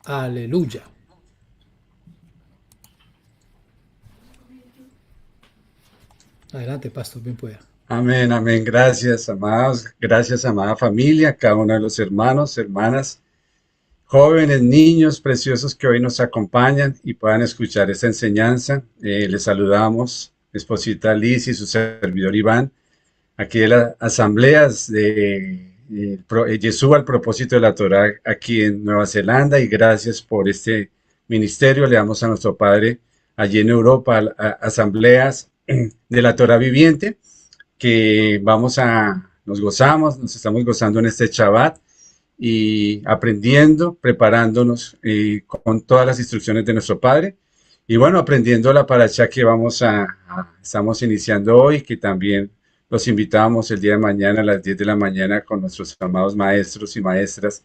Aleluya. Adelante, pastor, bien pueda. Amén, amén. Gracias, amados. Gracias, amada familia, cada uno de los hermanos, hermanas, jóvenes, niños preciosos que hoy nos acompañan y puedan escuchar esta enseñanza. Les saludamos, esposita Liz y su servidor Iván, aquí de las asambleas de Yeshua al propósito de la Torah aquí en Nueva Zelanda, y gracias por este ministerio. Le damos a nuestro Padre allí en Europa, asambleas de la Torah viviente, que nos gozamos, nos estamos gozando en este Shabbat y aprendiendo, preparándonos con todas las instrucciones de nuestro Padre. Y bueno, aprendiendo la paracha que estamos iniciando hoy, que también los invitamos el día de mañana a las 10 de la mañana con nuestros amados maestros y maestras,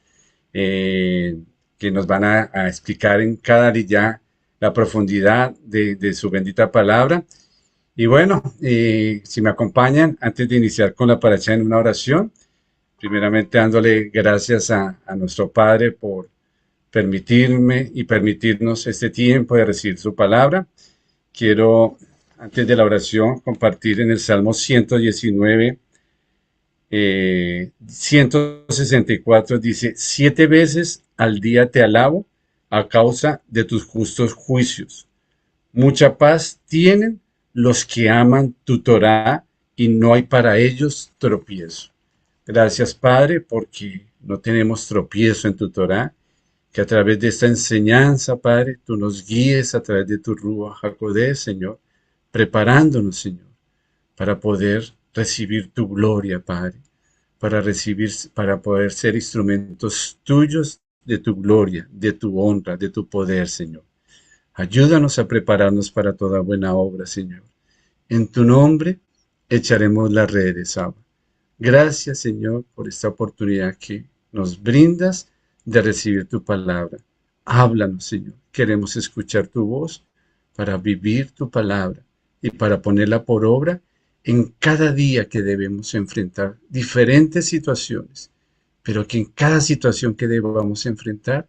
eh, que nos van a explicar en cada día la profundidad de su bendita palabra. Y bueno, si me acompañan, antes de iniciar con la paracha en una oración, primeramente dándole gracias a nuestro Padre por permitirme y permitirnos este tiempo de recibir su palabra. Quiero, antes de la oración, compartir en el Salmo 119, 164, dice: 7 veces al día te alabo a causa de tus justos juicios. Mucha paz tienen los que aman tu Torá y no hay para ellos tropiezo. Gracias, Padre, porque no tenemos tropiezo en tu Torá, que a través de esta enseñanza, Padre, tú nos guíes a través de tu Ruach HaKodesh, Señor, preparándonos, Señor, para poder recibir tu gloria, Padre, para poder ser instrumentos tuyos de tu gloria, de tu honra, de tu poder, Señor. Ayúdanos a prepararnos para toda buena obra, Señor. En tu nombre echaremos las redes, Abba. Gracias, Señor, por esta oportunidad que nos brindas de recibir tu palabra. Háblanos, Señor. Queremos escuchar tu voz para vivir tu palabra y para ponerla por obra en cada día que debemos enfrentar diferentes situaciones, pero que en cada situación que debamos enfrentar,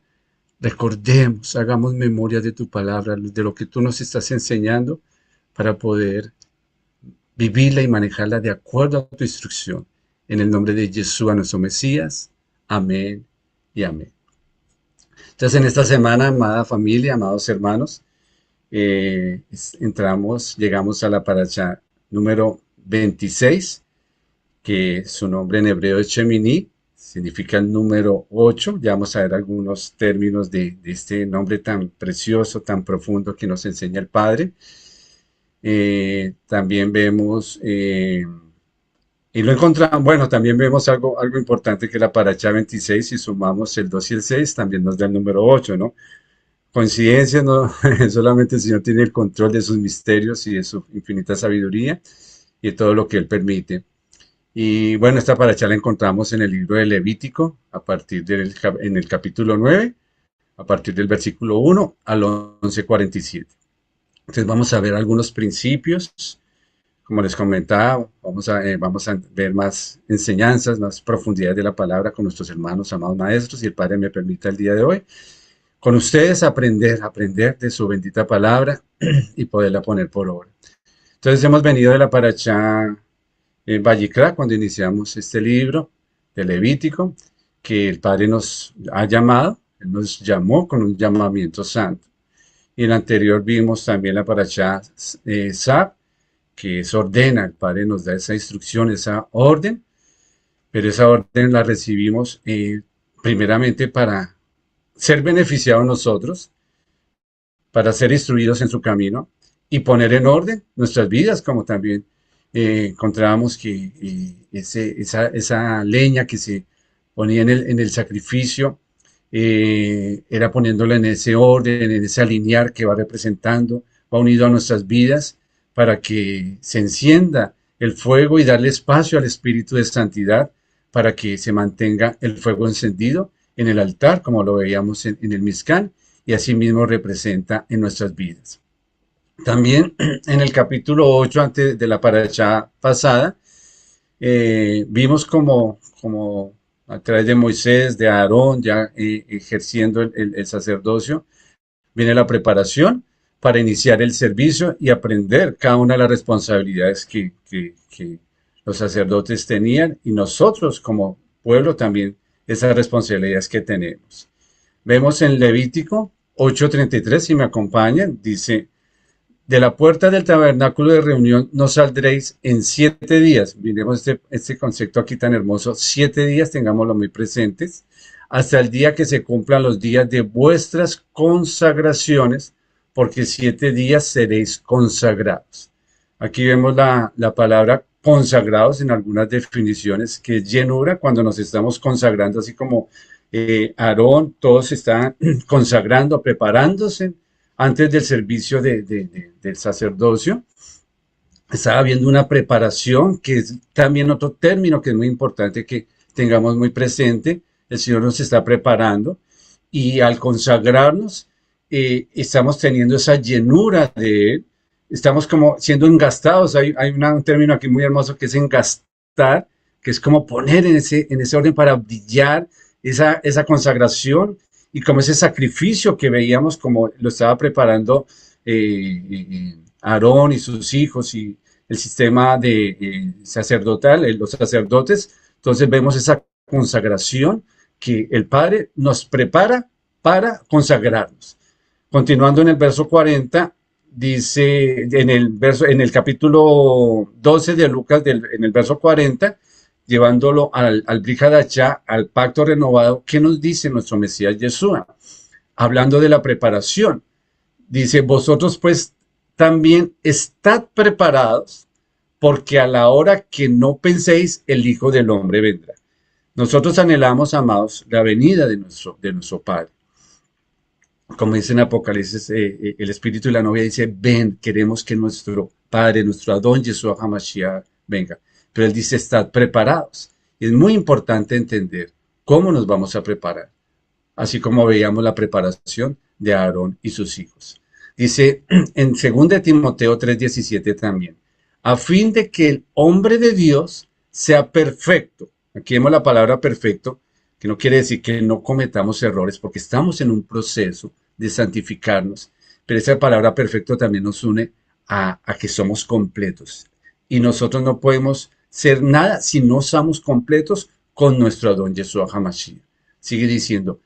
recordemos, hagamos memoria de tu palabra, de lo que tú nos estás enseñando, para poder vivirla y manejarla de acuerdo a tu instrucción. En el nombre de Jesús, nuestro Mesías. Amén y amén. Entonces, en esta semana, amada familia, amados hermanos, llegamos a la paracha número 26, que su nombre en hebreo es Shemini, significa el número 8. Ya vamos a ver algunos términos de este nombre tan precioso, tan profundo que nos enseña el Padre. También vemos, y lo encontramos, bueno, también vemos algo importante, que la paracha 26, si sumamos el 2 y el 6, también nos da el número 8, ¿no? Coincidencia, no, solamente el Señor tiene el control de sus misterios y de su infinita sabiduría y de todo lo que Él permite. Y bueno, esta paracha la encontramos en el libro de Levítico, en el capítulo 9, a partir del versículo 1 al 11:47. Entonces vamos a ver algunos principios. Como les comentaba, vamos a ver más enseñanzas, más profundidades de la palabra con nuestros hermanos, amados maestros, y el Padre me permita el día de hoy, con ustedes aprender de su bendita palabra y poderla poner por obra. Entonces hemos venido de la paracha en Vallicrá, cuando iniciamos este libro de Levítico, que el Padre nos ha llamado, Él nos llamó con un llamamiento santo. Y en el anterior vimos también la paracha Sab, que es ordena. El Padre nos da esa instrucción, esa orden, pero esa orden la recibimos primeramente para ser beneficiados nosotros, para ser instruidos en su camino y poner en orden nuestras vidas, como también encontrábamos que esa leña que se ponía en el sacrificio, era poniéndola en ese orden, en ese alinear que va representando, va unido a nuestras vidas para que se encienda el fuego y darle espacio al Espíritu de Santidad para que se mantenga el fuego encendido en el altar, como lo veíamos en el Mizcán, y asimismo representa en nuestras vidas. También en el capítulo 8, antes de la paracha pasada, vimos como a través de Moisés, de Aarón, ya ejerciendo el sacerdocio, viene la preparación para iniciar el servicio y aprender cada una de las responsabilidades que los sacerdotes tenían y nosotros como pueblo también esas responsabilidades que tenemos. Vemos en Levítico 8:33, si me acompañan, dice, de la puerta del tabernáculo de reunión no saldréis en 7 días. Miremos este concepto aquí tan hermoso. 7 días, tengámoslo muy presentes, hasta el día que se cumplan los días de vuestras consagraciones, porque 7 días seréis consagrados. Aquí vemos la palabra consagrados en algunas definiciones, que es llenura, cuando nos estamos consagrando, así como Aarón, todos están consagrando, preparándose antes del servicio del sacerdocio. Estaba habiendo una preparación, que es también otro término que es muy importante que tengamos muy presente. El Señor nos está preparando y al consagrarnos estamos teniendo esa llenura de Él. Estamos como siendo engastados. Hay un término aquí muy hermoso que es engastar, que es como poner en ese orden para brillar esa consagración y como ese sacrificio que veíamos como lo estaba preparando Aarón y sus hijos y el sistema sacerdotal, los sacerdotes. Entonces vemos esa consagración que el Padre nos prepara para consagrarnos. Continuando en el verso 40, dice en el capítulo 12 de Lucas, en el verso 40, llevándolo al Brit Hadashah, al pacto renovado, ¿qué nos dice nuestro Mesías Yeshua? Hablando de la preparación, dice, vosotros pues también estad preparados, porque a la hora que no penséis, el Hijo del Hombre vendrá. Nosotros anhelamos, amados, la venida de nuestro Padre. Como dice en Apocalipsis, el Espíritu y la novia dice, ven, queremos que nuestro Padre, nuestro Adón Yeshua HaMashiach venga. Pero Él dice, estad preparados. Y es muy importante entender cómo nos vamos a preparar, así como veíamos la preparación de Aarón y sus hijos. Dice en 2 Timoteo 3:17 también, a fin de que el hombre de Dios sea perfecto. Aquí vemos la palabra perfecto, que no quiere decir que no cometamos errores, porque estamos en un proceso de santificarnos, pero esa palabra perfecto también nos une a que somos completos. Y nosotros no podemos ser nada si no somos completos con nuestro Adón Yeshua HaMashiach. Sigue diciendo,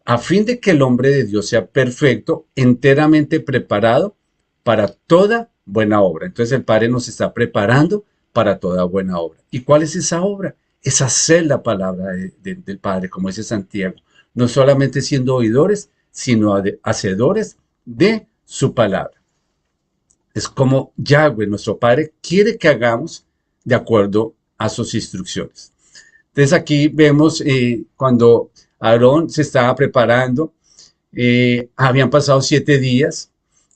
a fin de que el hombre de Dios sea perfecto, enteramente preparado para toda buena obra. Entonces el Padre nos está preparando para toda buena obra. ¿Y cuál es esa obra? Es hacer la palabra del Padre, como dice Santiago. No solamente siendo oidores, sino hacedores de su palabra. Es como Yahweh, nuestro Padre, quiere que hagamos de acuerdo a sus instrucciones. Entonces aquí vemos cuando Aarón se estaba preparando, habían pasado 7 días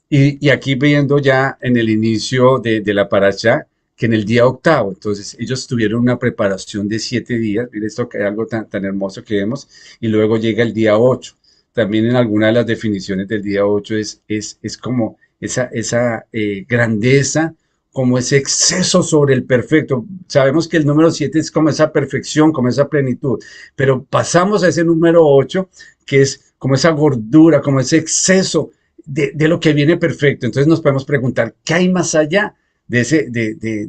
y aquí viendo ya en el inicio de la parashá, que en el día octavo, entonces ellos tuvieron una preparación de 7 días, miren esto que es algo tan hermoso que vemos, y luego llega el día 8. También en alguna de las definiciones del día 8 es como esa grandeza, como ese exceso sobre el perfecto. Sabemos que el número 7 es como esa perfección, como esa plenitud, pero pasamos a ese número 8, que es como esa gordura, como ese exceso de lo que viene perfecto. Entonces nos podemos preguntar, ¿qué hay más allá de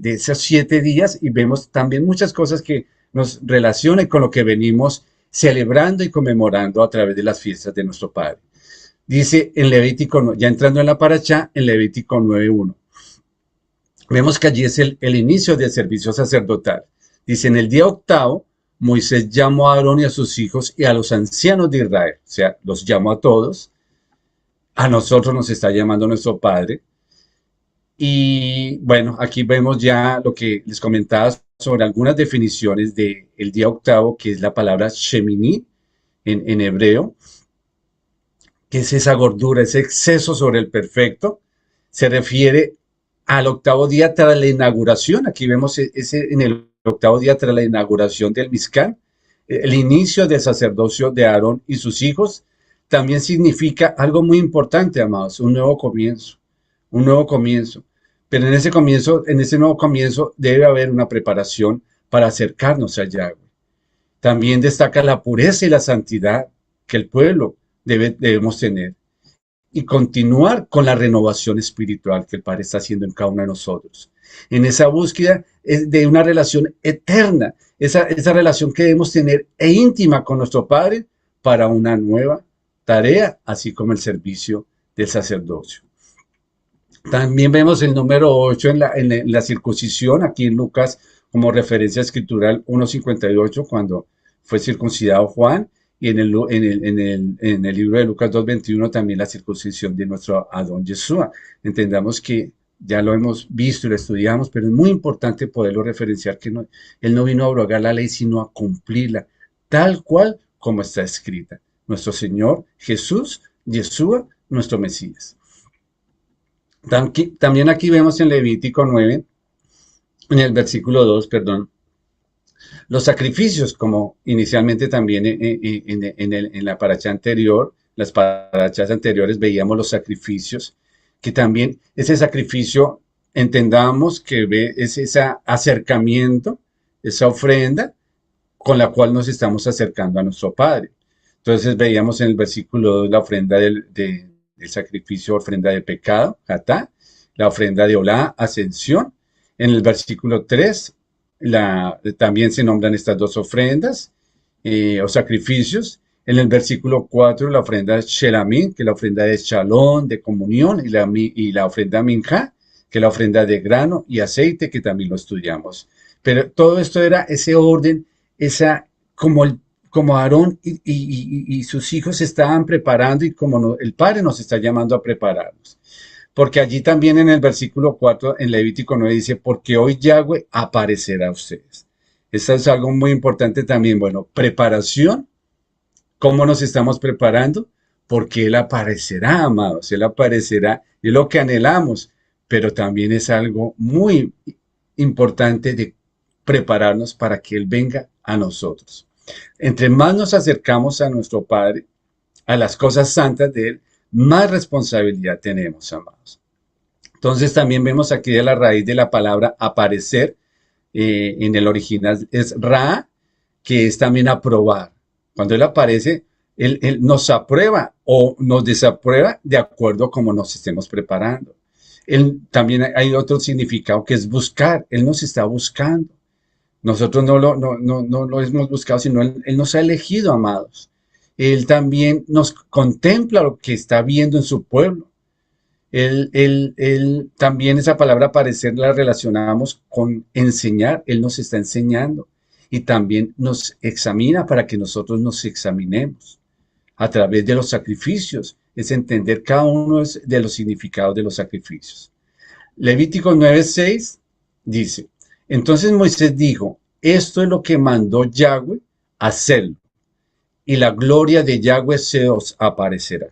esos 7 días? Y vemos también muchas cosas que nos relacionan con lo que venimos celebrando y conmemorando a través de las fiestas de nuestro Padre. Dice en Levítico, ya entrando en la parashá, en Levítico 9:1. Vemos que allí es el inicio del servicio sacerdotal. Dice, en el día octavo, Moisés llamó a Aarón y a sus hijos y a los ancianos de Israel. O sea, los llamó a todos. A nosotros nos está llamando nuestro Padre. Y bueno, aquí vemos ya lo que les comentaba sobre algunas definiciones del día octavo, que es la palabra Shemini en hebreo, que es esa gordura, ese exceso sobre el perfecto. Se refiere al octavo día tras la inauguración. Aquí vemos en el octavo día tras la inauguración del Mizcán, el inicio del sacerdocio de Aarón y sus hijos. También significa algo muy importante, amados, un nuevo comienzo, un nuevo comienzo. Pero en ese nuevo comienzo debe haber una preparación para acercarnos a Yahweh. También destaca la pureza y la santidad que el pueblo debemos tener y continuar con la renovación espiritual que el Padre está haciendo en cada uno de nosotros. En esa búsqueda de una relación eterna, esa relación que debemos tener e íntima con nuestro Padre para una nueva tarea, así como el servicio del sacerdocio. También vemos el número 8 en la circuncisión, aquí en Lucas como referencia escritural 1:58, cuando fue circuncidado Juan, y en el libro de Lucas 2:21 también la circuncisión de nuestro Adón Yeshua. Entendamos que ya lo hemos visto y lo estudiamos, pero es muy importante poderlo referenciar que Él no vino a abrogar la ley, sino a cumplirla, tal cual como está escrita. Nuestro Señor Jesús, Yeshua, nuestro Mesías. También aquí vemos en Levítico 9, en el versículo 2, perdón, los sacrificios, como inicialmente también en la paracha anterior, las parachas anteriores veíamos los sacrificios, que también ese sacrificio entendamos que es ese acercamiento, esa ofrenda con la cual nos estamos acercando a nuestro Padre. Entonces veíamos en el versículo 2 la ofrenda del sacrificio, ofrenda de pecado, Hatá, la ofrenda de Olá, ascensión. En el versículo 3 también se nombran estas dos ofrendas o sacrificios. En el versículo 4 la ofrenda Shelamín, que es la ofrenda de Shalom, de comunión, y la ofrenda Minjá, que es la ofrenda de grano y aceite, que también lo estudiamos. Pero todo esto era ese orden, como Aarón y sus hijos se estaban preparando y como el Padre nos está llamando a prepararnos. Porque allí también en el versículo 4, en Levítico 9, dice, porque hoy Yahweh aparecerá a ustedes. Esto es algo muy importante también. Bueno, preparación. ¿Cómo nos estamos preparando? Porque Él aparecerá, amados. Él aparecerá. Es lo que anhelamos. Pero también es algo muy importante de prepararnos para que Él venga a nosotros. Entre más nos acercamos a nuestro Padre, a las cosas santas de Él, más responsabilidad tenemos, amados. Entonces también vemos aquí de la raíz de la palabra aparecer, en el original es ra, que es también aprobar. Cuando Él aparece, él nos aprueba o nos desaprueba de acuerdo a cómo nos estemos preparando. También hay otro significado que es buscar. Él nos está buscando. Nosotros no lo hemos buscado, sino Él nos ha elegido, amados. Él también nos contempla lo que está viendo en su pueblo. Él también esa palabra aparecer la relacionamos con enseñar. Él nos está enseñando y también nos examina para que nosotros nos examinemos a través de los sacrificios. Es entender cada uno de los significados de los sacrificios. Levítico 9:6 dice, entonces Moisés dijo, esto es lo que mandó Yahweh, hacerlo, y la gloria de Yahweh se os aparecerá.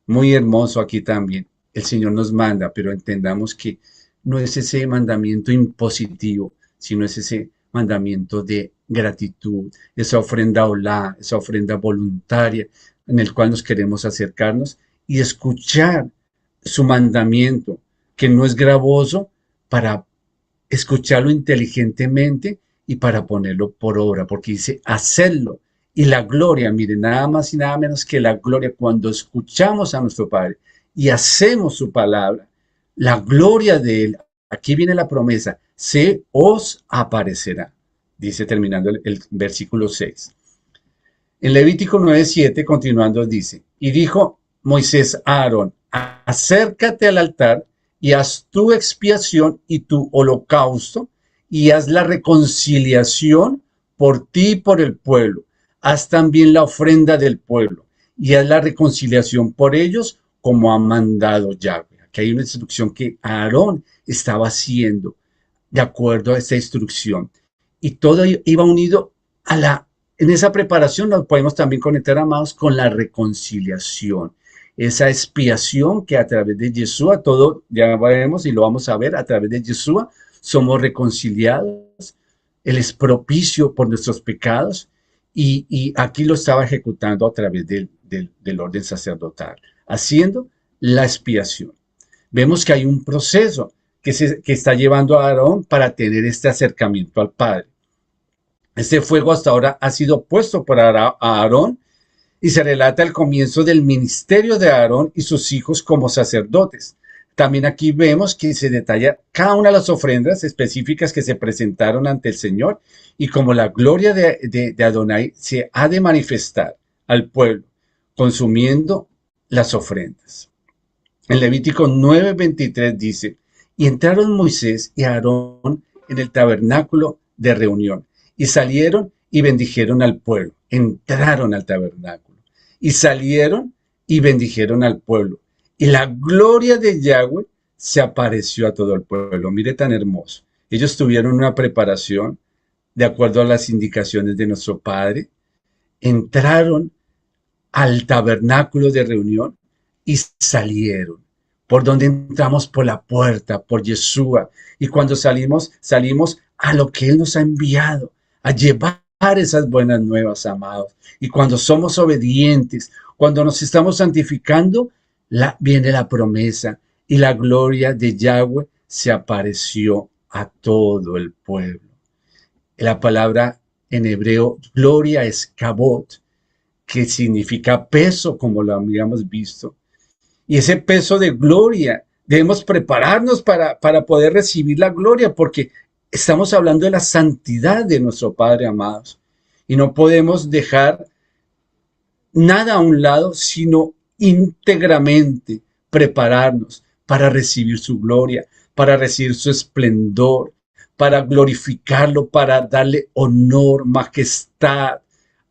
Muy hermoso aquí también. El Señor nos manda, pero entendamos que no es ese mandamiento impositivo, sino es ese mandamiento de gratitud, esa ofrenda olá, esa ofrenda voluntaria en el cual nos queremos acercarnos y escuchar su mandamiento, que no es gravoso, para escucharlo inteligentemente y para ponerlo por obra, porque dice hacerlo. Y la gloria, miren, nada más y nada menos que la gloria, cuando escuchamos a nuestro Padre y hacemos su palabra, la gloria de Él, aquí viene la promesa, se os aparecerá, dice terminando el versículo 6. En Levítico 9:7, continuando, dice, y dijo Moisés a Aarón, acércate al altar y haz tu expiación y tu holocausto y haz la reconciliación por ti y por el pueblo. Haz también la ofrenda del pueblo y haz la reconciliación por ellos como ha mandado Yahweh. Aquí hay una instrucción que Aarón estaba haciendo de acuerdo a esta instrucción. Y todo iba unido en esa preparación lo podemos también conectar, amados, con la reconciliación. Esa expiación que a través de Yeshua, todo ya veremos y lo vamos a ver, a través de Yeshua somos reconciliados. Él es propicio por nuestros pecados. Y aquí lo estaba ejecutando a través del orden sacerdotal, haciendo la expiación. Vemos que hay un proceso que está llevando a Aarón para tener este acercamiento al Padre. Este fuego hasta ahora ha sido puesto por Aarón y se relata el comienzo del ministerio de Aarón y sus hijos como sacerdotes. También aquí vemos que se detalla cada una de las ofrendas específicas que se presentaron ante el Señor y como la gloria de Adonai se ha de manifestar al pueblo, consumiendo las ofrendas. En Levítico 9:23 dice, y entraron Moisés y Aarón en el tabernáculo de reunión, y salieron y bendijeron al pueblo. Entraron al tabernáculo, y salieron y bendijeron al pueblo. Y la gloria de Yahweh se apareció a todo el pueblo. Mire tan hermoso. Ellos tuvieron una preparación de acuerdo a las indicaciones de nuestro Padre. Entraron al tabernáculo de reunión y salieron. ¿Por donde entramos? Por la puerta, por Yeshua. Y cuando salimos, salimos a lo que Él nos ha enviado, a llevar esas buenas nuevas, amados. Y cuando somos obedientes, cuando nos estamos santificando, viene la promesa y la gloria de Yahweh se apareció a todo el pueblo. La palabra en hebreo gloria es kabod, que significa peso, como lo habíamos visto. Y ese peso de gloria, debemos prepararnos para poder recibir la gloria, porque estamos hablando de la santidad de nuestro Padre, amados. Y no podemos dejar nada a un lado, sino íntegramente prepararnos para recibir su gloria, para recibir su esplendor, para glorificarlo, para darle honor, majestad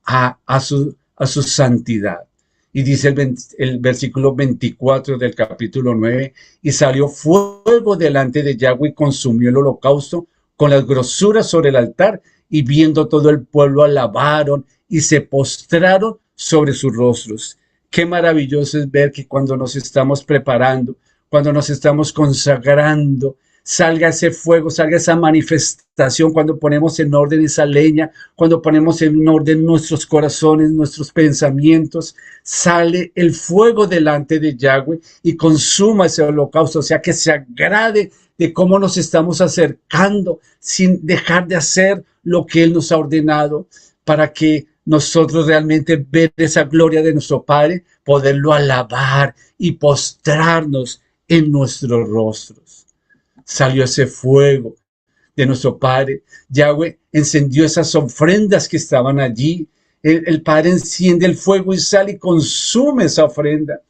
a su santidad. Y dice el versículo 24 del capítulo 9, y salió fuego delante de Yahweh y consumió el holocausto con las grosuras sobre el altar, y viendo todo el pueblo alabaron y se postraron sobre sus rostros. Qué maravilloso es ver que cuando nos estamos preparando, cuando nos estamos consagrando, salga ese fuego, salga esa manifestación, cuando ponemos en orden esa leña, cuando ponemos en orden nuestros corazones, nuestros pensamientos, sale el fuego delante de Yahweh y consuma ese holocausto, o sea, que se agrade de cómo nos estamos acercando sin dejar de hacer lo que Él nos ha ordenado, para que nosotros realmente ver esa gloria de nuestro Padre, poderlo alabar y postrarnos en nuestros rostros. Salió ese fuego de nuestro Padre. Yahweh encendió esas ofrendas que estaban allí. El Padre enciende el fuego y sale y consume esa ofrenda.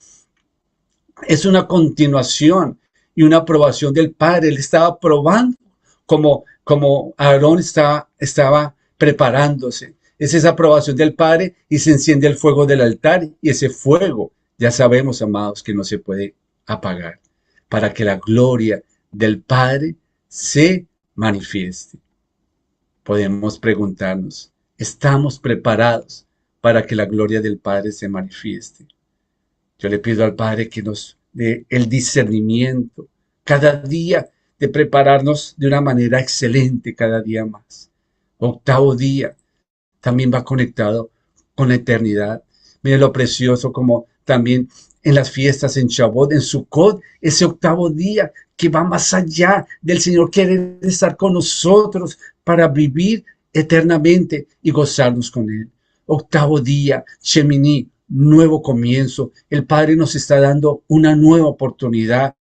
Es una continuación y una aprobación del Padre. Él estaba probando como Aarón estaba preparándose. Es esa aprobación del Padre y se enciende el fuego del altar, y ese fuego, ya sabemos, amados, que no se puede apagar, para que la gloria del Padre se manifieste. Podemos preguntarnos, ¿estamos preparados para que la gloria del Padre se manifieste? Yo le pido al Padre que nos dé el discernimiento cada día, de prepararnos de una manera excelente cada día más. Octavo día también va conectado con la eternidad. Mire lo precioso como también en las fiestas, en Shavuot, en Sukkot, ese octavo día que va más allá del Señor, quiere estar con nosotros para vivir eternamente y gozarnos con Él. Octavo día, Shemini, nuevo comienzo. El Padre nos está dando una nueva oportunidad.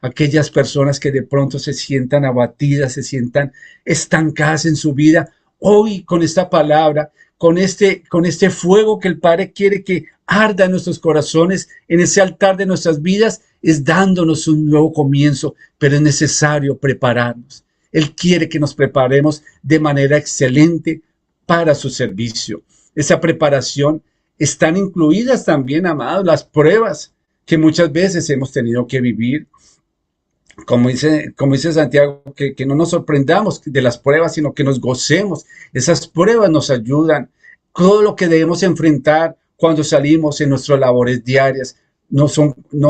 Aquellas personas que de pronto se sientan abatidas, se sientan estancadas en su vida, hoy con esta palabra, con este fuego que el Padre quiere que arda en nuestros corazones, en ese altar de nuestras vidas, es dándonos un nuevo comienzo, pero es necesario prepararnos. Él quiere que nos preparemos de manera excelente para su servicio. Esa preparación están incluidas también, amados, las pruebas que muchas veces hemos tenido que vivir. Como dice Santiago, que no nos sorprendamos de las pruebas, sino que nos gocemos. Esas pruebas nos ayudan. Todo lo que debemos enfrentar cuando salimos en nuestras labores diarias,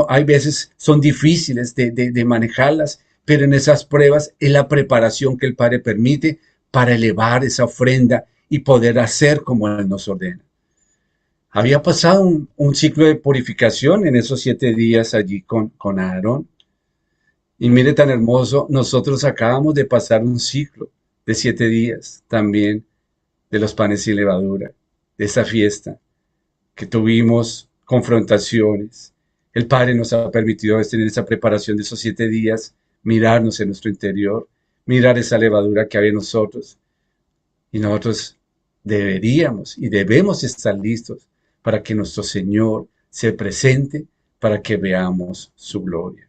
hay veces son difíciles de manejarlas, pero en esas pruebas es la preparación que el Padre permite para elevar esa ofrenda y poder hacer como Él nos ordena. Había pasado un ciclo de purificación en esos 7 días allí con Aarón. Y mire tan hermoso, nosotros acabamos de pasar un ciclo de 7 días también de los panes sin levadura, de esta fiesta que tuvimos confrontaciones. El Padre nos ha permitido tener esa preparación de esos 7 días, mirarnos en nuestro interior, mirar esa levadura que hay en nosotros. Y nosotros deberíamos y debemos estar listos para que nuestro Señor se presente, para que veamos su gloria.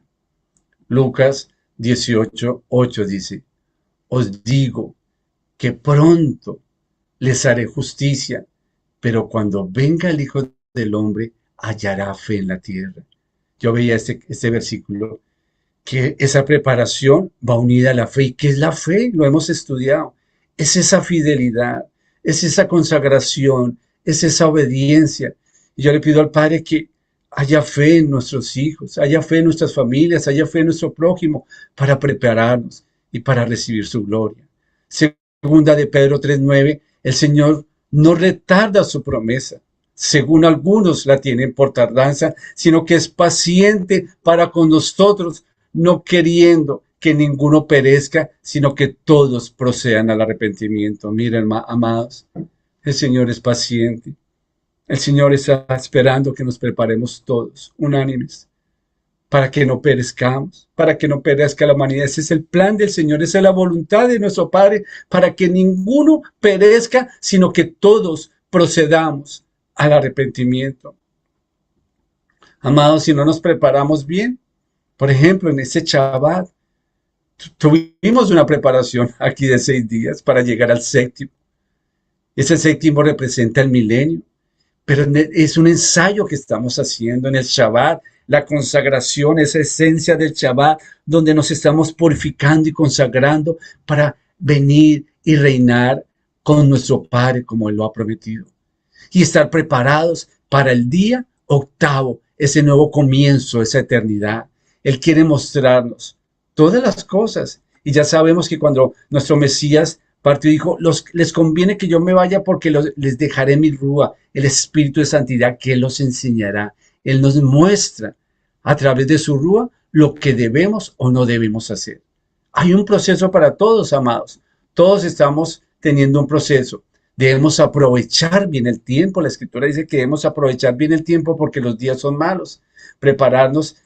Lucas 18:8 dice, os digo que pronto les haré justicia, pero cuando venga el Hijo del Hombre, hallará fe en la tierra. Yo veía este versículo, que esa preparación va unida a la fe. ¿Y qué es la fe? Lo hemos estudiado. Es esa fidelidad, es esa consagración, es esa obediencia. Y yo le pido al Padre que haya fe en nuestros hijos, haya fe en nuestras familias, haya fe en nuestro prójimo para prepararnos y para recibir su gloria. Segunda de Pedro 3:9, el Señor no retarda su promesa, según algunos la tienen por tardanza, sino que es paciente para con nosotros, no queriendo que ninguno perezca, sino que todos procedan al arrepentimiento. Miren, amados, el Señor es paciente. El Señor está esperando que nos preparemos todos, unánimes, para que no perezcamos, para que no perezca la humanidad. Ese es el plan del Señor, esa es la voluntad de nuestro Padre, para que ninguno perezca, sino que todos procedamos al arrepentimiento. Amados, si no nos preparamos bien, por ejemplo, en ese Shabbat, tuvimos una preparación aquí de 6 días para llegar al séptimo. Ese séptimo representa el milenio, pero es un ensayo que estamos haciendo en el Shabbat, la consagración, esa esencia del Shabbat, donde nos estamos purificando y consagrando para venir y reinar con nuestro Padre como Él lo ha prometido. Y estar preparados para el día octavo, ese nuevo comienzo, esa eternidad. Él quiere mostrarnos todas las cosas. Y ya sabemos que cuando nuestro Mesías partió, dijo, les conviene que yo me vaya porque les dejaré mi rúa, el Espíritu de Santidad que Él los enseñará. Él nos muestra a través de su rúa lo que debemos o no debemos hacer. Hay un proceso para todos, amados. Todos estamos teniendo un proceso. Debemos aprovechar bien el tiempo. La Escritura dice que debemos aprovechar bien el tiempo porque los días son malos. Prepararnos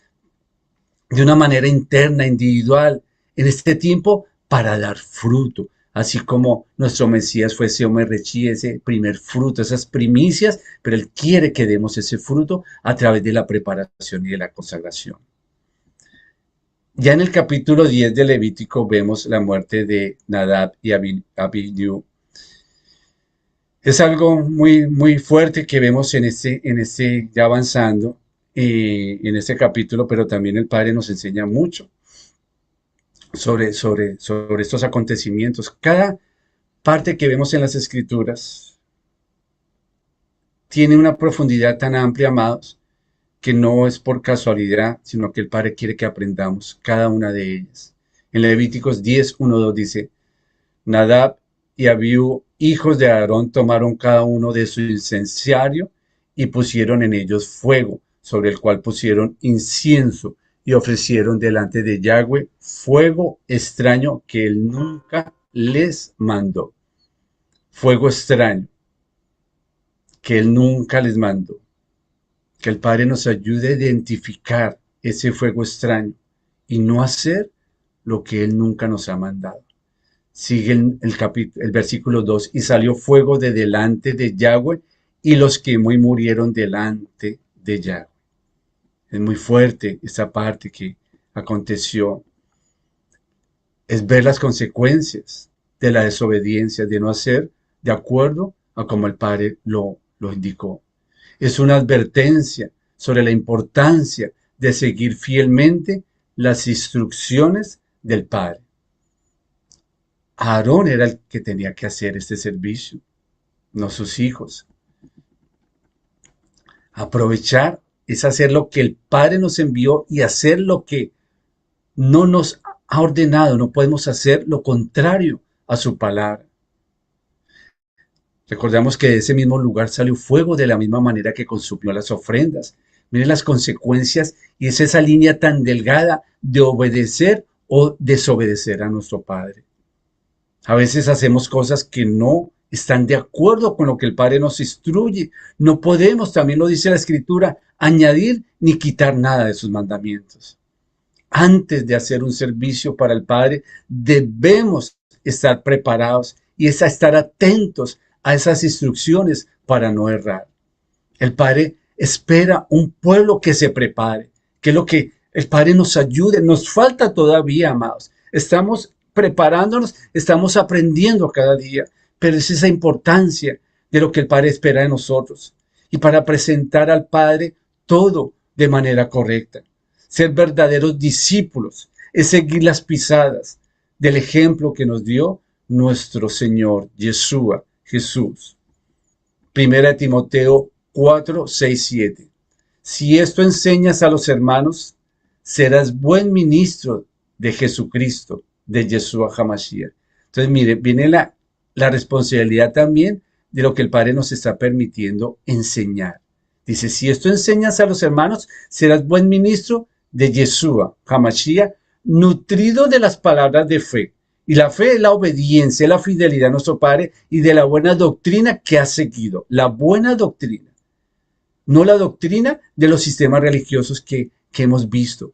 de una manera interna, individual, en este tiempo para dar fruto. Así como nuestro Mesías fue ese Omerrechi, ese primer fruto, esas primicias, pero Él quiere que demos ese fruto a través de la preparación y de la consagración. Ya en el capítulo 10 de Levítico vemos la muerte de Nadab y Abiú. Es algo muy, muy fuerte que vemos en ya avanzando en este capítulo, pero también el Padre nos enseña mucho sobre estos acontecimientos. Cada parte que vemos en las Escrituras tiene una profundidad tan amplia, amados, que no es por casualidad, sino que el Padre quiere que aprendamos cada una de ellas. En Levíticos 10:1-2 dice, Nadab y Abiú, hijos de Aarón, tomaron cada uno de su incensario y pusieron en ellos fuego, sobre el cual pusieron incienso y ofrecieron delante de Yahweh fuego extraño que Él nunca les mandó. Fuego extraño que Él nunca les mandó. Que el Padre nos ayude a identificar ese fuego extraño y no hacer lo que Él nunca nos ha mandado. Sigue el versículo 2, y salió fuego de delante de Yahweh y los quemó y murieron delante de Yahweh. Es muy fuerte esa parte que aconteció. Es ver las consecuencias de la desobediencia, de no hacer de acuerdo a como el Padre lo indicó. Es una advertencia sobre la importancia de seguir fielmente las instrucciones del Padre. Aarón era el que tenía que hacer este servicio, no sus hijos. Aprovechar es hacer lo que el Padre nos envió y hacer lo que no nos ha ordenado. No podemos hacer lo contrario a su palabra. Recordamos que de ese mismo lugar salió fuego de la misma manera que consumió las ofrendas. Miren las consecuencias y es esa línea tan delgada de obedecer o desobedecer a nuestro Padre. A veces hacemos cosas que no están de acuerdo con lo que el Padre nos instruye. No podemos, también lo dice la Escritura, añadir ni quitar nada de sus mandamientos. Antes de hacer un servicio para el Padre, debemos estar preparados y es a estar atentos a esas instrucciones para no errar. El Padre espera un pueblo que se prepare, que es lo que el Padre nos ayude. Nos falta todavía, amados. Estamos preparándonos, estamos aprendiendo cada día, pero es esa importancia de lo que el Padre espera de nosotros. Y para presentar al Padre todo de manera correcta. Ser verdaderos discípulos es seguir las pisadas del ejemplo que nos dio nuestro Señor Yeshua, Jesús. Primera de Timoteo 4, 6, 7. Si esto enseñas a los hermanos, serás buen ministro de Jesucristo, de Yeshua HaMashiach. Entonces, mire, viene la responsabilidad también de lo que el Padre nos está permitiendo enseñar. Dice, si esto enseñas a los hermanos, serás buen ministro de Yeshua HaMashiach, nutrido de las palabras de fe. Y la fe es la obediencia, es la fidelidad a nuestro Padre y de la buena doctrina que ha seguido. La buena doctrina. No la doctrina de los sistemas religiosos que hemos visto.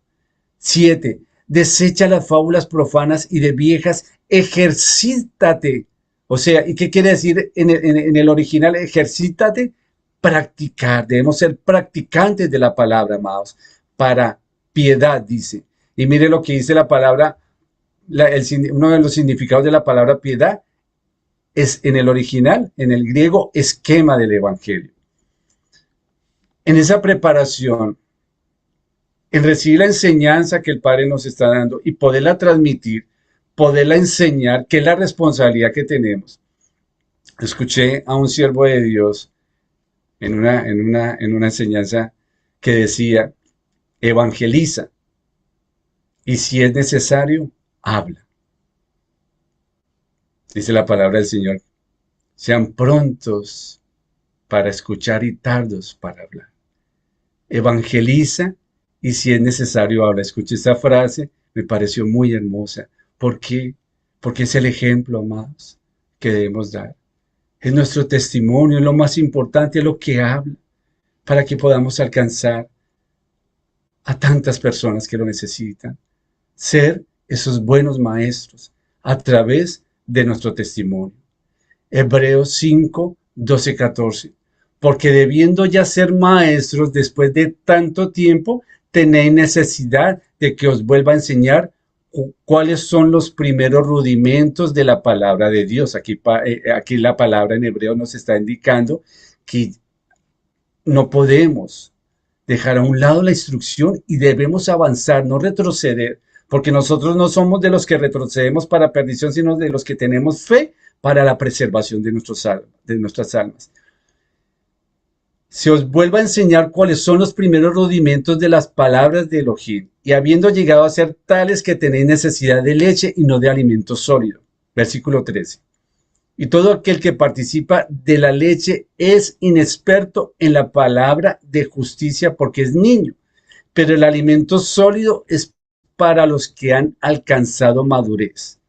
7. Desecha las fábulas profanas y de viejas, ejercítate. O sea, ¿y qué quiere decir en el original? Ejercítate, practicar. Debemos ser practicantes de la palabra, amados, para piedad, dice. Y mire lo que dice la palabra, uno de los significados de la palabra piedad es en el original, en el griego, esquema del evangelio. En esa preparación, en recibir la enseñanza que el Padre nos está dando y poderla transmitir, poderla enseñar, que es la responsabilidad que tenemos. Escuché a un siervo de Dios en una enseñanza que decía, evangeliza y si es necesario, habla. Dice la palabra del Señor, sean prontos para escuchar y tardos para hablar. Evangeliza y si es necesario habla. Escuché esta frase, me pareció muy hermosa. ¿Por qué? Porque es el ejemplo, amados, que debemos dar. Es nuestro testimonio, es lo más importante, es lo que habla, para que podamos alcanzar a tantas personas que lo necesitan. Ser esos buenos maestros a través de nuestro testimonio. Hebreos 5, 12, 14. Porque debiendo ya ser maestros después de tanto tiempo, tenéis necesidad de que os vuelva a enseñar cuáles son los primeros rudimentos de la palabra de Dios. Aquí la palabra en hebreo nos está indicando que no podemos dejar a un lado la instrucción y debemos avanzar, no retroceder, porque nosotros no somos de los que retrocedemos para perdición, sino de los que tenemos fe para la preservación de nuestras almas. Se os vuelva a enseñar cuáles son los primeros rudimentos de las palabras de Elohim, y habiendo llegado a ser tales que tenéis necesidad de leche y no de alimento sólido. Versículo 13. Y todo aquel que participa de la leche es inexperto en la palabra de justicia porque es niño, pero el alimento sólido es para los que han alcanzado madurez.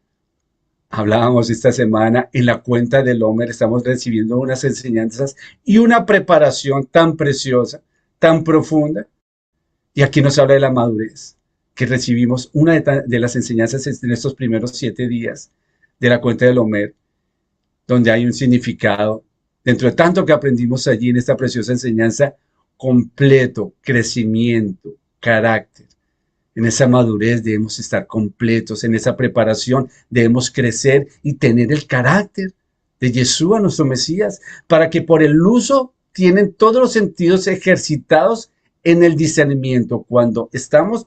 Hablábamos esta semana en la cuenta del Homer, estamos recibiendo unas enseñanzas y una preparación tan preciosa, tan profunda. Y aquí nos habla de la madurez, que recibimos una de las enseñanzas en estos primeros 7 días de la cuenta del Homer, donde hay un significado, dentro de tanto que aprendimos allí en esta preciosa enseñanza, completo, crecimiento, carácter. En esa madurez debemos estar completos, en esa preparación debemos crecer y tener el carácter de Yeshua, nuestro Mesías, para que por el uso tienen todos los sentidos ejercitados en el discernimiento. Cuando estamos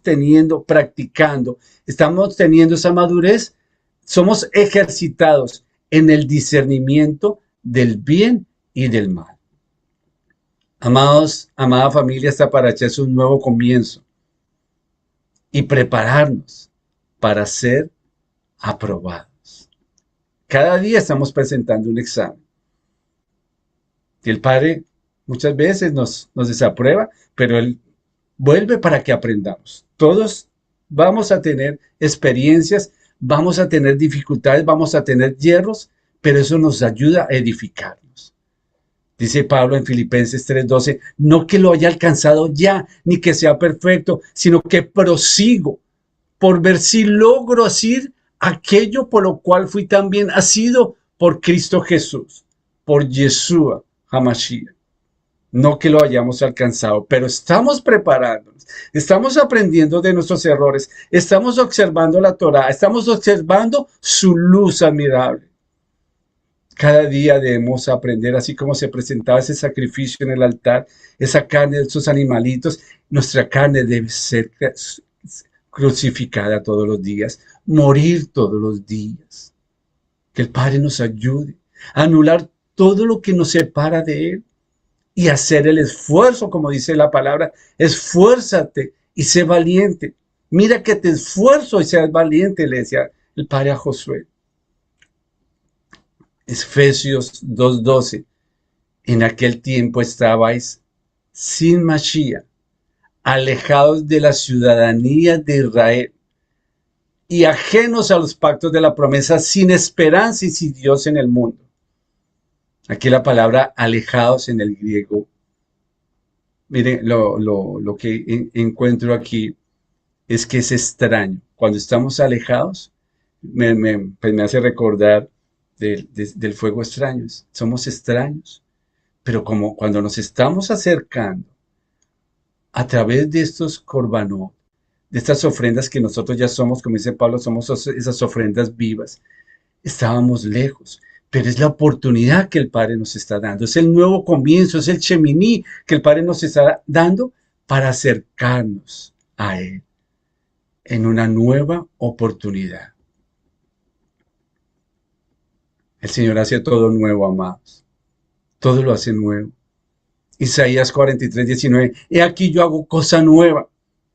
practicando, estamos teniendo esa madurez, somos ejercitados en el discernimiento del bien y del mal. Amados, amada familia, esta paracha es un nuevo comienzo y prepararnos para ser aprobados. Cada día estamos presentando un examen. Y el Padre muchas veces nos desaprueba, pero Él vuelve para que aprendamos. Todos vamos a tener experiencias, vamos a tener dificultades, vamos a tener hierros, pero eso nos ayuda a edificarnos. Dice Pablo en Filipenses 3:12, no que lo haya alcanzado ya, ni que sea perfecto, sino que prosigo por ver si logro hacer aquello por lo cual fui también asido por Cristo Jesús, por Yeshua HaMashiach. No que lo hayamos alcanzado, pero estamos preparándonos, estamos aprendiendo de nuestros errores, estamos observando la Torá, estamos observando su luz admirable. Cada día debemos aprender, así como se presentaba ese sacrificio en el altar, esa carne de esos animalitos, nuestra carne debe ser crucificada todos los días, morir todos los días. Que el Padre nos ayude a anular todo lo que nos separa de Él y hacer el esfuerzo, como dice la palabra, esfuérzate y sé valiente. Mira que te esfuerzo y seas valiente, le decía el Padre a Josué. Efesios 2:12, en aquel tiempo estabais sin Mashiach, alejados de la ciudadanía de Israel y ajenos a los pactos de la promesa, sin esperanza y sin Dios en el mundo. Aquí la palabra alejados en el griego, miren, lo que encuentro aquí es que es extraño. Cuando estamos alejados, pues me hace recordar del fuego extraño. Somos extraños, pero como cuando nos estamos acercando a través de estos corbanot, de estas ofrendas que nosotros ya somos, como dice Pablo, somos esas ofrendas vivas, estábamos lejos, pero es la oportunidad que el Padre nos está dando, es el nuevo comienzo, es el Sheminí que el Padre nos está dando para acercarnos a Él en una nueva oportunidad. El Señor hace todo nuevo, amados. Todo lo hace nuevo. Isaías 43:19. He aquí yo hago cosa nueva.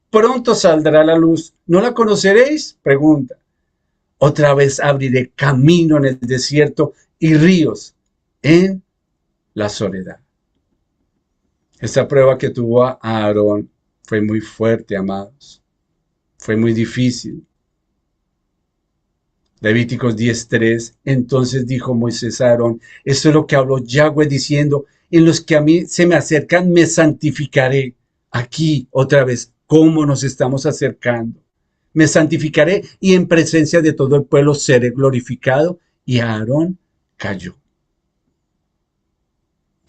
Pronto saldrá la luz. ¿No la conoceréis? Pregunta. Otra vez abriré camino en el desierto y ríos en la soledad. Esta prueba que tuvo a Aarón fue muy fuerte, amados. Fue muy difícil. Levíticos 10:3, entonces dijo Moisés a Aarón, esto es lo que habló Yahweh diciendo, en los que a mí se me acercan me santificaré. Aquí otra vez, ¿cómo nos estamos acercando? Me santificaré y en presencia de todo el pueblo seré glorificado. Y Aarón cayó.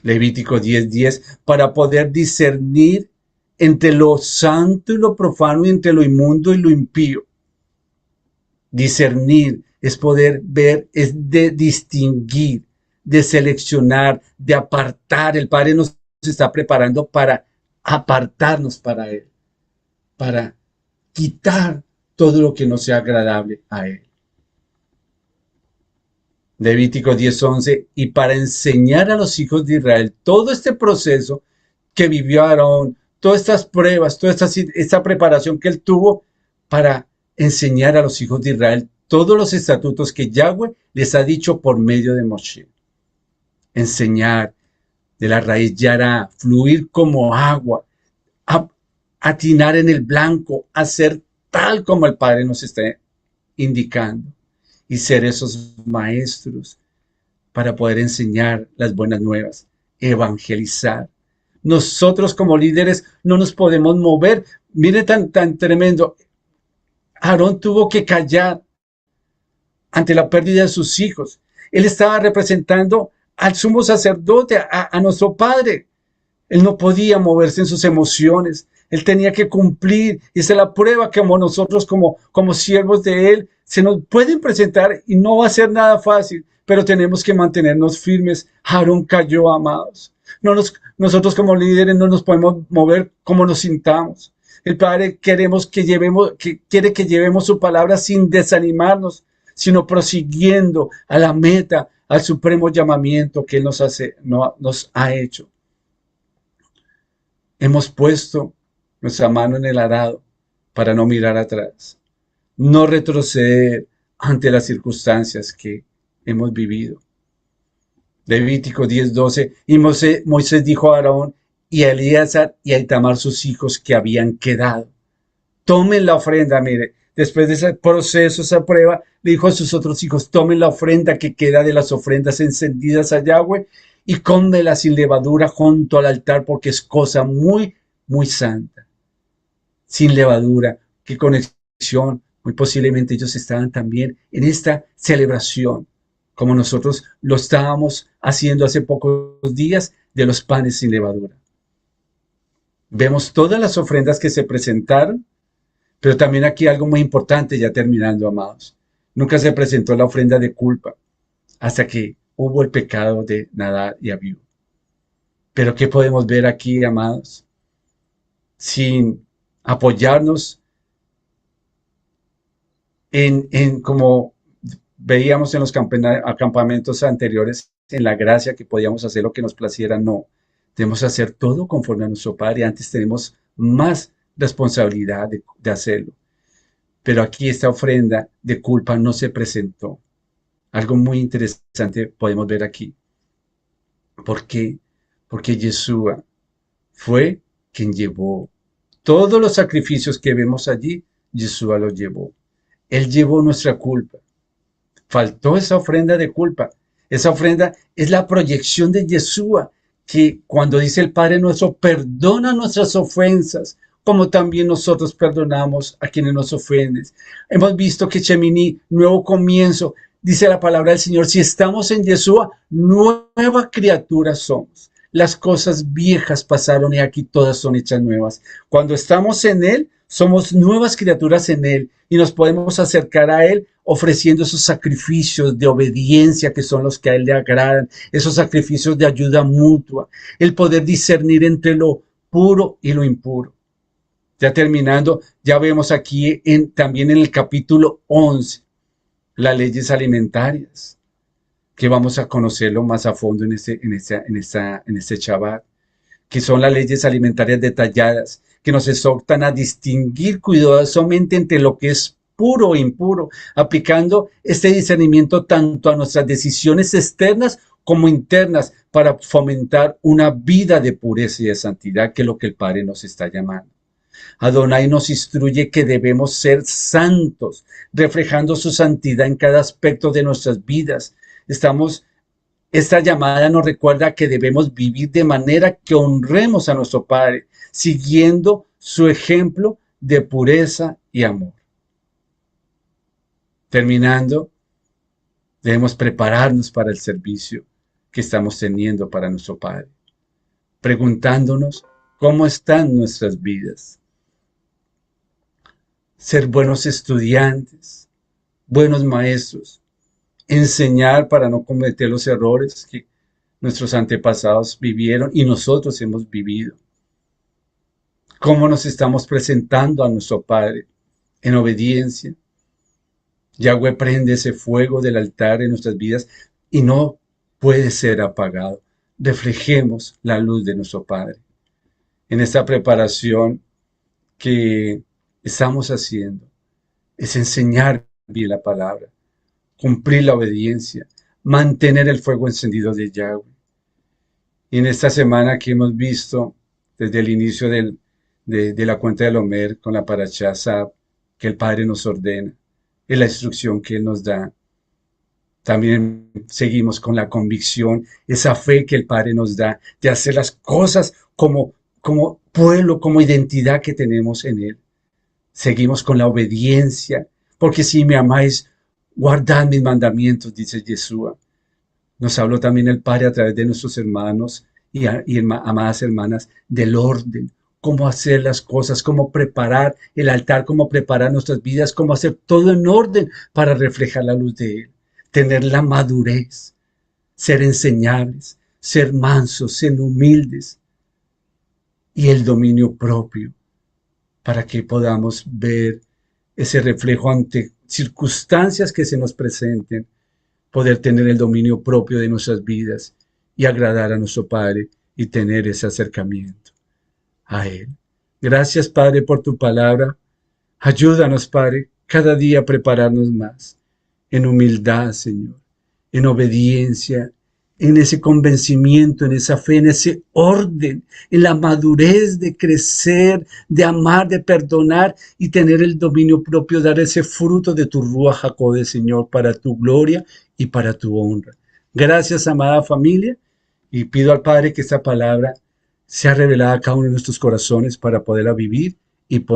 Levítico 10:10, para poder discernir entre lo santo y lo profano, y entre lo inmundo y lo impío. Discernir es poder ver, es de distinguir, de seleccionar, de apartar. El Padre nos está preparando para apartarnos para Él, para quitar todo lo que no sea agradable a Él. Levítico 10:11, y para enseñar a los hijos de Israel todo este proceso que vivió Aarón, todas estas pruebas, toda esta preparación que él tuvo para enseñar a los hijos de Israel todos los estatutos que Yahweh les ha dicho por medio de Moshe. Enseñar de la raíz Yará, fluir como agua, atinar en el blanco, hacer tal como el Padre nos está indicando y ser esos maestros para poder enseñar las buenas nuevas, evangelizar. Nosotros como líderes no nos podemos mover. Mire tan tremendo. Aarón tuvo que callar ante la pérdida de sus hijos. Él estaba representando al sumo sacerdote, a nuestro Padre. Él no podía moverse en sus emociones. Él tenía que cumplir. Y esa es la prueba que nosotros como siervos de Él se nos pueden presentar y no va a ser nada fácil, pero tenemos que mantenernos firmes. Aarón cayó, amados. Nosotros como líderes no nos podemos mover como nos sintamos. El Padre quiere que llevemos su palabra sin desanimarnos, sino prosiguiendo a la meta, al supremo llamamiento que Él nos ha hecho. Hemos puesto nuestra mano en el arado para no mirar atrás, no retroceder ante las circunstancias que hemos vivido. Levítico 10:12, y Moisés dijo a Aarón y a Eleazar y a Itamar sus hijos que habían quedado, tomen la ofrenda, mire, después de ese proceso, esa prueba, le dijo a sus otros hijos, tomen la ofrenda que queda de las ofrendas encendidas a Yahweh y cómela sin levadura junto al altar porque es cosa muy, muy santa. Sin levadura, qué conexión. Muy posiblemente ellos estaban también en esta celebración, como nosotros lo estábamos haciendo hace pocos días de los panes sin levadura. Vemos todas las ofrendas que se presentaron, pero también aquí algo muy importante, ya terminando, amados. Nunca se presentó la ofrenda de culpa hasta que hubo el pecado de Nadab y Abiú. Pero ¿qué podemos ver aquí, amados? Sin apoyarnos como veíamos en los acampamentos anteriores, en la gracia que podíamos hacer lo que nos placiera, no. Debemos hacer todo conforme a nuestro Padre. Antes tenemos más responsabilidad de hacerlo. Pero aquí esta ofrenda de culpa no se presentó. Algo muy interesante podemos ver aquí. ¿Por qué? Porque Yeshua fue quien llevó todos los sacrificios que vemos allí. Yeshua los llevó. Él llevó nuestra culpa. Faltó esa ofrenda de culpa. Esa ofrenda es la proyección de Yeshua, que cuando dice el Padre nuestro, perdona nuestras ofensas, como también nosotros perdonamos a quienes nos ofenden. Hemos visto que Shemini, nuevo comienzo, dice la palabra del Señor, si estamos en Yeshua, nueva criatura somos. Las cosas viejas pasaron y aquí todas son hechas nuevas. Cuando estamos en Él, somos nuevas criaturas en Él y nos podemos acercar a Él ofreciendo esos sacrificios de obediencia que son los que a Él le agradan, esos sacrificios de ayuda mutua, el poder discernir entre lo puro y lo impuro. Ya terminando, ya vemos aquí también en el capítulo 11 las leyes alimentarias, que vamos a conocerlo más a fondo en este Shabbat, que son las leyes alimentarias detalladas, que nos exhortan a distinguir cuidadosamente entre lo que es puro e impuro, aplicando este discernimiento tanto a nuestras decisiones externas como internas para fomentar una vida de pureza y de santidad, que es lo que el Padre nos está llamando. Adonai nos instruye que debemos ser santos, reflejando su santidad en cada aspecto de nuestras vidas. Esta llamada nos recuerda que debemos vivir de manera que honremos a nuestro Padre, siguiendo su ejemplo de pureza y amor. Terminando, debemos prepararnos para el servicio que estamos teniendo para nuestro Padre, preguntándonos cómo están nuestras vidas. Ser buenos estudiantes, buenos maestros, enseñar para no cometer los errores que nuestros antepasados vivieron y nosotros hemos vivido. ¿Cómo nos estamos presentando a nuestro Padre en obediencia? Yahweh prende ese fuego del altar en nuestras vidas y no puede ser apagado. Reflejemos la luz de nuestro Padre. En esta preparación que estamos haciendo es enseñar bien la palabra, cumplir la obediencia, mantener el fuego encendido de Yahweh. Y en esta semana que hemos visto desde el inicio de la cuenta del Omer con la Parashá Sab, que el Padre nos ordena, es la instrucción que Él nos da. También seguimos con la convicción, esa fe que el Padre nos da de hacer las cosas como pueblo, como identidad que tenemos en Él. Seguimos con la obediencia, porque si me amáis, guardad mis mandamientos, dice Yeshua. Nos habló también el Padre a través de nuestros hermanos y amadas hermanas del orden, cómo hacer las cosas, cómo preparar el altar, cómo preparar nuestras vidas, cómo hacer todo en orden para reflejar la luz de Él, tener la madurez, ser enseñables, ser mansos, ser humildes y el dominio propio para que podamos ver ese reflejo ante circunstancias que se nos presenten, poder tener el dominio propio de nuestras vidas y agradar a nuestro Padre y tener ese acercamiento a Él. Gracias, Padre, por tu palabra. Ayúdanos, Padre, cada día a prepararnos más en humildad, Señor, en obediencia, en ese convencimiento, en esa fe, en ese orden, en la madurez de crecer, de amar, de perdonar y tener el dominio propio, dar ese fruto de tu Ruach Jacode, Señor, para tu gloria y para tu honra. Gracias, amada familia, y pido al Padre que esta palabra sea revelada a cada uno de nuestros corazones para poderla vivir y poner